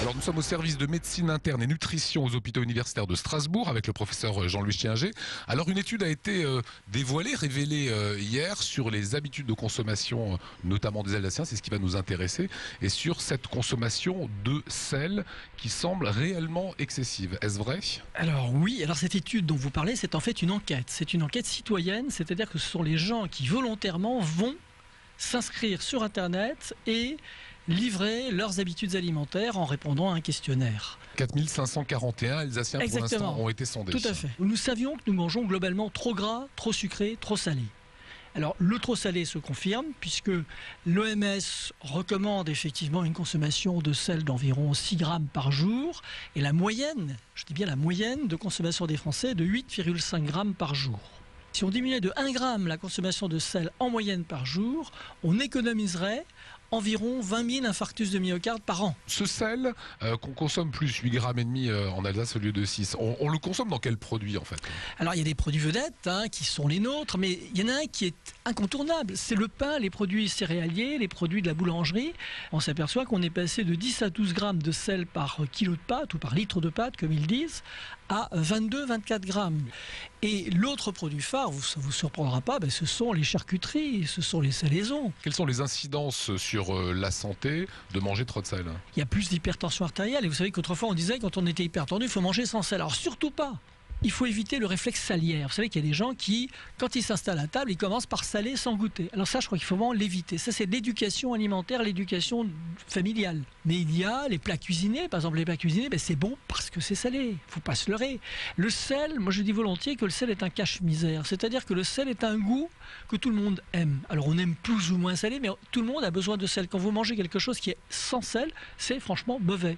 Alors nous sommes au service de médecine interne et nutrition aux hôpitaux universitaires de Strasbourg avec le professeur Jean-Louis Chiinger. Alors une étude a été dévoilée, révélée hier sur les habitudes de consommation, notamment des Alsaciens, c'est ce qui va nous intéresser, et sur cette consommation de sel qui semble réellement excessive. Est-ce vrai? Alors oui, alors cette étude dont vous parlez, c'est en fait une enquête. C'est une enquête citoyenne, c'est-à-dire que ce sont les gens qui volontairement vont s'inscrire sur Internet et livrer leurs habitudes alimentaires en répondant à un questionnaire. 4541 Alsaciens pour l'instant ont été sondés. Tout à fait. Nous savions que nous mangeons globalement trop gras, trop sucré, trop salé. Alors le trop salé se confirme puisque l'OMS recommande effectivement une consommation de sel d'environ 6 grammes par jour et la moyenne, je dis bien la moyenne de consommation des Français est de 8,5 grammes par jour. Si on diminuait de 1 gramme la consommation de sel en moyenne par jour, on économiserait environ 20 000 infarctus de myocarde par an. Ce sel qu'on consomme plus, 8,5 grammes en Alsace au lieu de 6, on le consomme dans quel produit en fait? Alors il y a des produits vedettes qui sont les nôtres, mais il y en a un qui est incontournable, c'est le pain, les produits céréaliers, les produits de la boulangerie. On s'aperçoit qu'on est passé de 10 à 12 grammes de sel par kilo de pâte ou par litre de pâte comme ils disent, à 22-24 grammes. Et l'autre produit phare, ça ne vous surprendra pas, ce sont les charcuteries, ce sont les salaisons. Quelles sont les incidences sur la santé de manger trop de sel? Il y a plus d'hypertension artérielle. Et vous savez qu'autrefois on disait quand on était hypertendu, il faut manger sans sel. Alors surtout pas. Il faut éviter le réflexe salière. Vous savez qu'il y a des gens qui, quand ils s'installent à table, ils commencent par saler sans goûter. Alors ça, je crois qu'il faut vraiment l'éviter. Ça, c'est l'éducation alimentaire, l'éducation familiale. Mais il y a les plats cuisinés. Par exemple, les plats cuisinés, c'est bon parce que c'est salé. Il ne faut pas se leurrer. Le sel, moi je dis volontiers que le sel est un cache-misère. C'est-à-dire que le sel est un goût que tout le monde aime. Alors on aime plus ou moins salé, mais tout le monde a besoin de sel. Quand vous mangez quelque chose qui est sans sel, c'est franchement mauvais.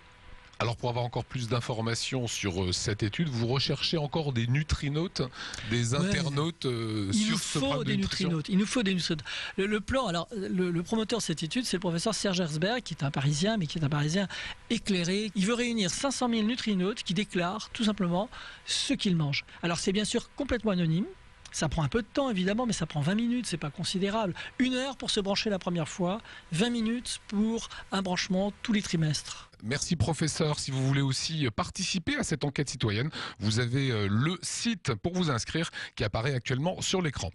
Alors pour avoir encore plus d'informations sur cette étude, vous recherchez encore des nutrinautes, des internautes sur ce problème de nutrition? Il nous faut des nutrinautes. Le plan, alors le promoteur de cette étude, c'est le professeur Serge Herzberg, qui est un Parisien, mais qui est un Parisien éclairé. Il veut réunir 500 000 nutrinautes qui déclarent tout simplement ce qu'ils mangent. Alors c'est bien sûr complètement anonyme. Ça prend un peu de temps évidemment, mais ça prend 20 minutes, c'est pas considérable. 1 heure pour se brancher la première fois, 20 minutes pour un branchement tous les trimestres. Merci professeur. Si vous voulez aussi participer à cette enquête citoyenne, vous avez le site pour vous inscrire qui apparaît actuellement sur l'écran.